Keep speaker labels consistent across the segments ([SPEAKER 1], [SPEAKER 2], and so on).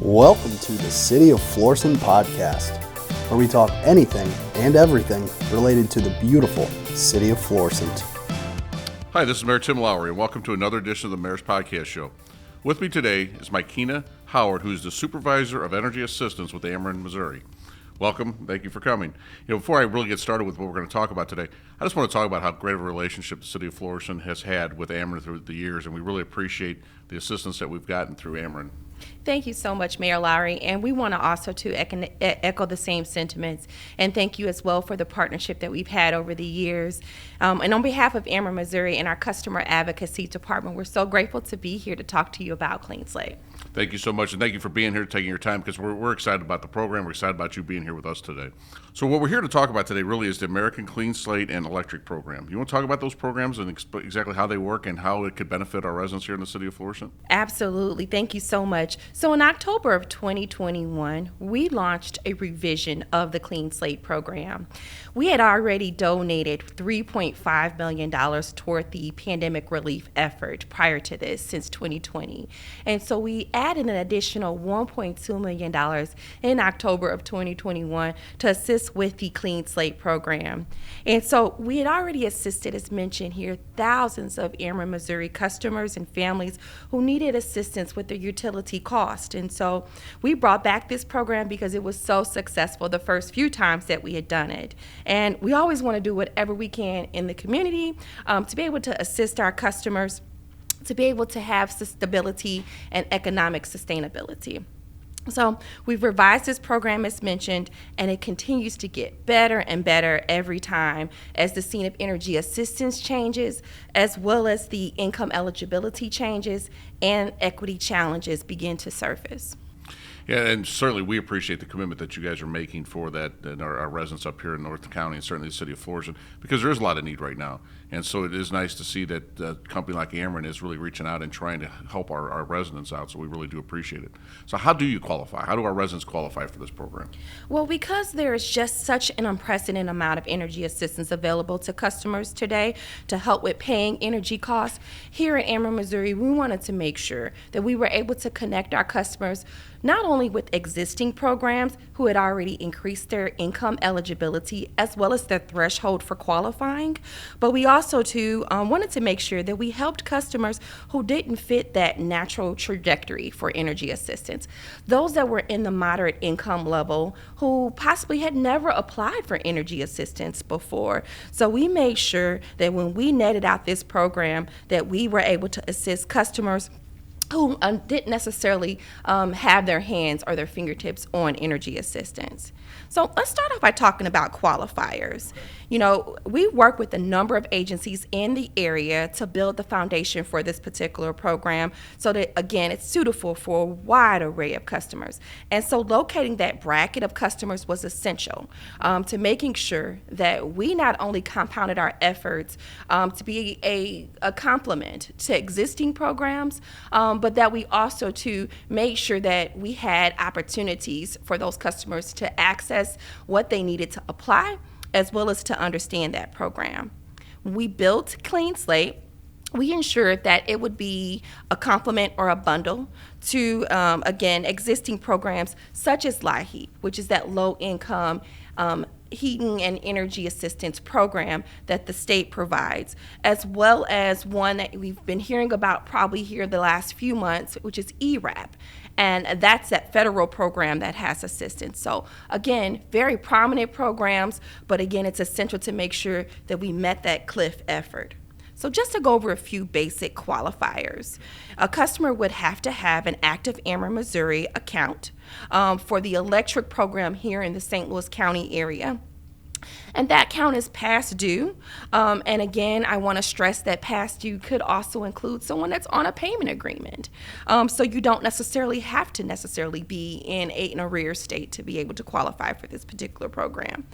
[SPEAKER 1] Welcome to the City of Florissant Podcast, where we talk anything and everything related to the beautiful City of Florissant.
[SPEAKER 2] Hi, this is Mayor Tim Lowery, and welcome to another edition of the Mayor's Podcast Show. With me today is Mykinna Howard, who is the Supervisor of Energy Assistance with Ameren Missouri. Welcome. Thank you for coming. Before I really get started with what we're going to talk about today, I just want to talk about how great of a relationship the City of Florissant has had with Ameren through the years, and we really appreciate the assistance that we've gotten through Ameren.
[SPEAKER 3] Thank you so much, Mayor Lowery, and we want to also echo the same sentiments and thank you as well for the partnership that we've had over the years. And on behalf of Ameren Missouri and our Customer Advocacy Department, we're so grateful to be here to talk to you about Clean Slate.
[SPEAKER 2] Thank you so much, and thank you for being here, taking your time, because we're excited about the program. We're excited about you being here with us today. So what we're here to talk about today really is the American Clean Slate and Electric Program. You want to talk about those programs and exactly how they work and how it could benefit our residents here in the City of Florissant?
[SPEAKER 3] Absolutely. Thank you so much. So in October of 2021, we launched a revision of the Clean Slate program. We had already donated $3.5 million toward the pandemic relief effort prior to this since 2020. And so we added an additional $1.2 million in October of 2021 to assist with the Clean Slate program. And so we had already assisted, as mentioned here, thousands of Ameren Missouri customers and families who needed assistance with their utility cost. And so we brought back this program because it was so successful the first few times that we had done it. And we always want to do whatever we can in the community to be able to assist our customers, to be able to have stability and economic sustainability. So we've revised this program, as mentioned, and it continues to get better and better every time as the scene of energy assistance changes, as well as the income eligibility changes and equity challenges begin to surface.
[SPEAKER 2] Yeah, and certainly we appreciate the commitment that you guys are making for that and our residents up here in North County and certainly the City of Florissant, because there is a lot of need right now. And so it is nice to see that a company like Ameren is really reaching out and trying to help our residents out, so we really do appreciate it. So how do you qualify? How do our residents qualify for this program?
[SPEAKER 3] Well, because there is just such an unprecedented amount of energy assistance available to customers today to help with paying energy costs, here at Ameren Missouri, we wanted to make sure that we were able to connect our customers not only with existing programs who had already increased their income eligibility as well as their threshold for qualifying, but we also too wanted to make sure that we helped customers who didn't fit that natural trajectory for energy assistance. Those that were in the moderate income level who possibly had never applied for energy assistance before. So we made sure that when we netted out this program that we were able to assist customers who didn't necessarily have their hands or their fingertips on energy assistance. So let's start off by talking about qualifiers. We work with a number of agencies in the area to build the foundation for this particular program so that, again, it's suitable for a wide array of customers. And so locating that bracket of customers was essential to making sure that we not only compounded our efforts to be a complement to existing programs, but that we also to make sure that we had opportunities for those customers to access what they needed to apply, as well as to understand that program. We built Clean Slate. We ensured that it would be a complement or a bundle to, again, existing programs such as LIHEAP, which is that low-income heating and energy assistance program that the state provides, as well as one that we've been hearing about probably here the last few months, which is ERAP. And that's that federal program that has assistance. So again, very prominent programs, but again, it's essential to make sure that we met that CLIF effort. So just to go over a few basic qualifiers, a customer would have to have an active Ameren Missouri account for the electric program here in the St. Louis County area. And that count is past due. And again, I want to stress that past due could also include someone that's on a payment agreement. So you don't necessarily have to be in an arrears state to be able to qualify for this particular program.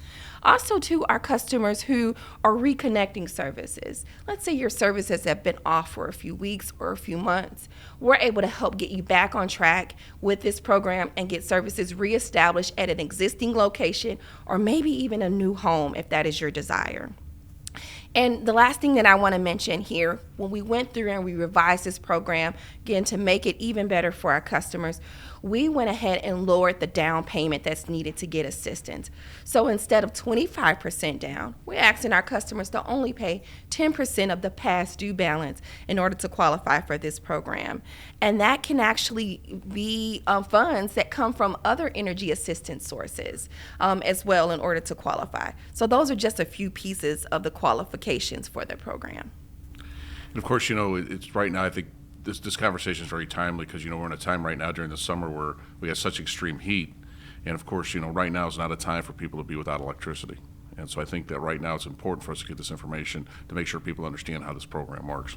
[SPEAKER 3] Also, to our customers who are reconnecting services. Let's say your services have been off for a few weeks or a few months. We're able to help get you back on track with this program and get services reestablished at an existing location or maybe even a new home if that is your desire. And the last thing that I want to mention here, when we went through and we revised this program, again, to make it even better for our customers, we went ahead and lowered the down payment that's needed to get assistance. So instead of 25% down, we're asking our customers to only pay 10% of the past due balance in order to qualify for this program. And that can actually be funds that come from other energy assistance sources as well in order to qualify. So those are just a few pieces of the qualifications for the program.
[SPEAKER 2] And of course, it's right now, I think this conversation is very timely because, we're in a time right now during the summer where we have such extreme heat. And of course, right now is not a time for people to be without electricity. And so I think that right now it's important for us to get this information to make sure people understand how this program works.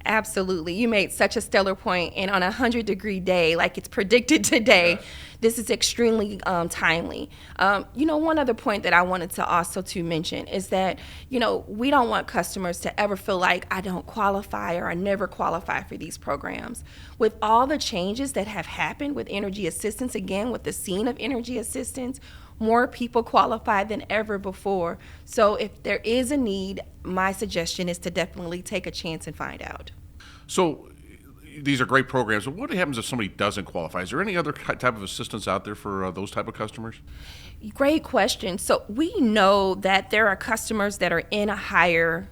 [SPEAKER 3] Absolutely. You made such a stellar point. And on a 100-degree day, like it's predicted today, yes, this is extremely timely. One other point that I wanted to also to mention is that, we don't want customers to ever feel like I don't qualify or I never qualify for these programs. With all the changes that have happened with energy assistance, again, with the scene of energy assistance, more people qualify than ever before. So if there is a need, my suggestion is to definitely take a chance and find out.
[SPEAKER 2] So these are great programs, but what happens if somebody doesn't qualify? Is there any other type of assistance out there for those type of customers?
[SPEAKER 3] Great question. So we know that there are customers that are in a higher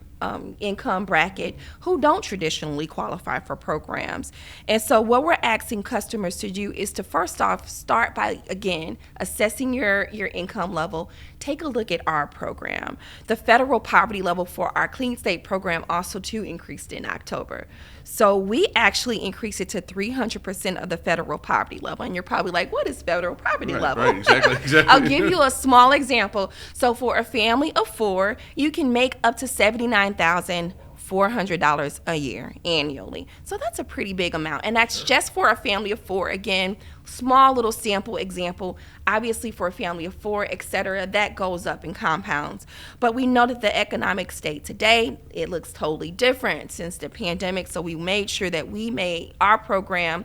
[SPEAKER 3] income bracket who don't traditionally qualify for programs. And so what we're asking customers to do is to first off start by, again, assessing your income level. Take a look at our program. The federal poverty level for our Clean Slate program also too increased in October. So we actually increased it to 300% of the federal poverty level. And you're probably like, what is federal poverty level?
[SPEAKER 2] Right, exactly.
[SPEAKER 3] I'll give you a small example. So for a family of 4, you can make up to $79,400 a year annually. So that's a pretty big amount. And that's just for a family of 4. Again, small little sample example. Obviously for a family of 4, et cetera, that goes up in compounds. But we know that the economic state today, it looks totally different since the pandemic. So we made sure that we made our program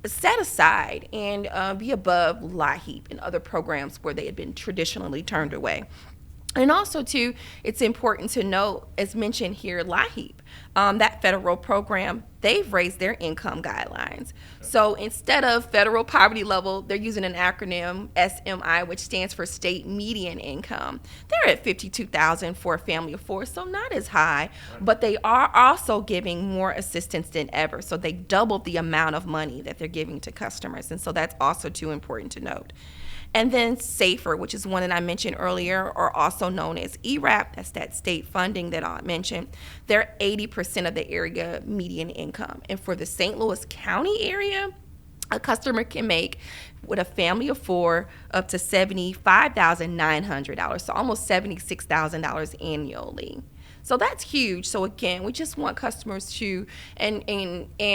[SPEAKER 3] set aside and be above LIHEAP and other programs where they had been traditionally turned away. And also, too, it's important to note, as mentioned here, LIHEAP, that federal program, they've raised their income guidelines. So instead of federal poverty level, they're using an acronym, SMI, which stands for state median income. They're at $52,000 for a family of 4, so not as high, but they are also giving more assistance than ever. So they doubled the amount of money that they're giving to customers, and so that's also too important to note. And then SAFER, which is one that I mentioned earlier, or also known as ERAP, that's that state funding that I mentioned. They're 80% of the area median income. And for the St. Louis County area, a customer can make, with a family of 4, up to $75,900, so almost $76,000 annually. So that's huge. So again, we just want customers to and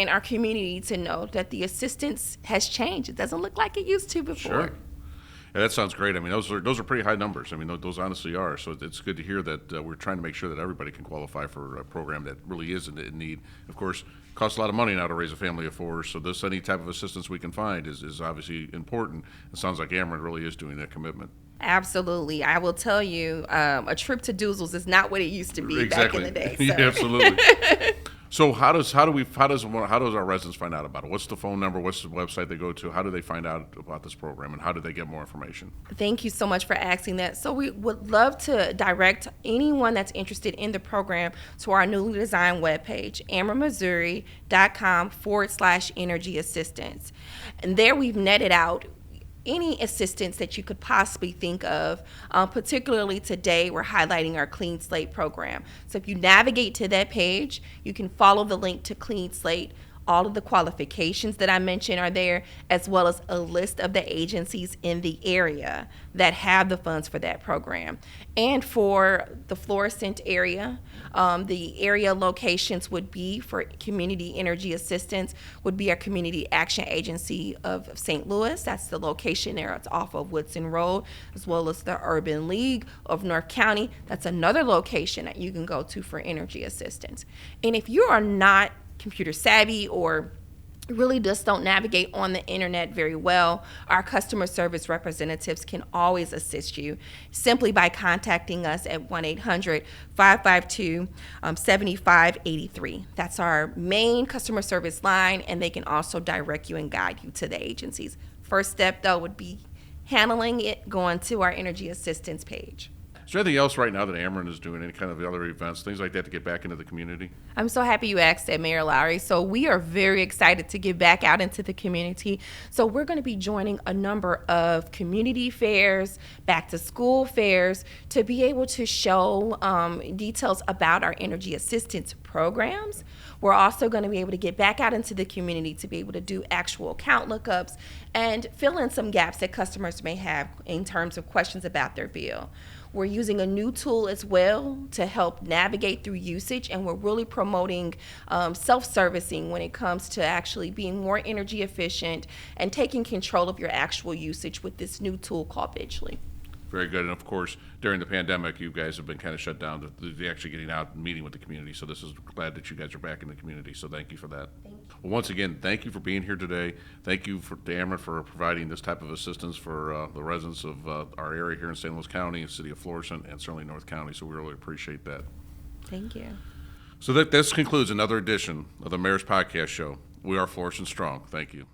[SPEAKER 3] our community to know that the assistance has changed. It doesn't look like it used to before.
[SPEAKER 2] Sure. Yeah, that sounds great. I mean, those are pretty high numbers. I mean, those honestly are. So it's good to hear that we're trying to make sure that everybody can qualify for a program that really is in need. Of course, it costs a lot of money now to raise a family of 4. So any type of assistance we can find is obviously important. It sounds like Ameren really is doing that commitment.
[SPEAKER 3] Absolutely. I will tell you, a trip to Doozles is not what it used to be back in the day. So.
[SPEAKER 2] Yeah, absolutely. So how does our residents find out about it? What's the phone number? What's the website they go to? How do they find out about this program, and how do they get more information?
[SPEAKER 3] Thank you so much for asking that. So we would love to direct anyone that's interested in the program to our newly designed webpage, amerenmissouri.com/energy assistance. And there we've netted out any assistance that you could possibly think of. Particularly today, we're highlighting our Clean Slate program. So if you navigate to that page, you can follow the link to Clean Slate. All of the qualifications that I mentioned are there, as well as a list of the agencies in the area that have the funds for that program. And for the Florissant area, the area locations would be for community energy assistance would be our Community Action Agency of St. Louis. That's the location there. It's off of Woodson Road, as well as the Urban League of North County. That's another location that you can go to for energy assistance. And if you are not computer savvy or really just don't navigate on the internet very well, our customer service representatives can always assist you simply by contacting us at 1-800-552-7583. That's our main customer service line, and they can also direct you and guide you to the agencies. First step, though, would be handling it, going to our energy assistance page.
[SPEAKER 2] Is there anything else right now that Ameren is doing, any kind of other events, things like that to get back into the community?
[SPEAKER 3] I'm so happy you asked that, Mayor Lowery. So we are very excited to get back out into the community. So we're going to be joining a number of community fairs, back to school fairs, to be able to show details about our energy assistance programs. We're also going to be able to get back out into the community to be able to do actual account lookups and fill in some gaps that customers may have in terms of questions about their bill. We're using a new tool as well to help navigate through usage, and we're really promoting self-servicing when it comes to actually being more energy efficient and taking control of your actual usage with this new tool called Vigilly.
[SPEAKER 2] Very good. And of course, during the pandemic, you guys have been kind of shut down to actually getting out and meeting with the community. So this is glad that you guys are back in the community. So thank you for that.
[SPEAKER 3] Thank you.
[SPEAKER 2] Well, once again, thank you for being here today. Thank you to Ameren for providing this type of assistance for the residents of our area here in St. Louis County, City of Florissant, and certainly North County. So we really appreciate that.
[SPEAKER 3] Thank you.
[SPEAKER 2] So this concludes another edition of the Mayor's Podcast Show. We are Florissant Strong. Thank you.